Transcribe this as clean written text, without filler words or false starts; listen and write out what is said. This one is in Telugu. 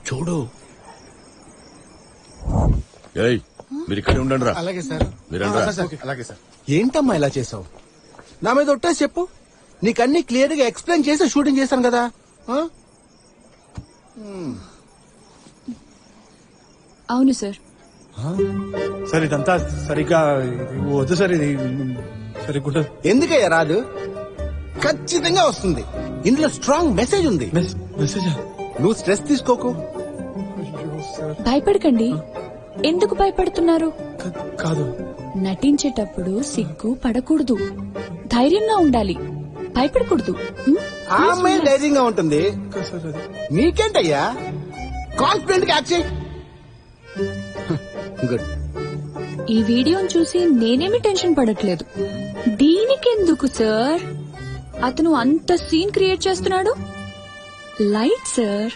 చూడు. ఏయ్, మీరు ఇక్కడే ఉండండి రా. అలాగే సార్. అలాగే సార్. ఏంటమ్మా ఇలా చేసావు? నా మీద ఒట్టేసి చెప్పు. నీకన్నీ క్లియర్ గా ఎక్స్ప్లెయిన్ చేసి షూటింగ్ చేశాను కదా. అవును సార్. సార్ ఇదంతా సరిగ్గా వద్దు సార్, ఇది సరిగ్గా ఎందుకయ్యా రాదు? ఖచ్చితంగా వస్తుంది. ఇందులో స్ట్రాంగ్ మెసేజ్ ఉంది. మెసేజ్ నువ్వు స్ట్రెస్ తీసుకోకు. భయపడకండి. ఎందుకు భయపడుతున్నారు? కాదు, నటించేటప్పుడు సిగ్గు పడకూడదు, ధైర్యంగా ఉండాలి, భయపడకూడదు. ఆ అమ్మాయి ధైర్యంగా ఉంటుంది. సార్ అది నీకేంటయ్యా? కాన్ఫిడెంట్ గా యాక్ట్ చేయి. గుడ్. ఈ వీడియోని చూసి నేనేమి టెన్షన్ పడట్లేదు. దీనికెందుకు సార్? అతను అంత సీన్ క్రియేట్ చేస్తున్నాడు. Light sir.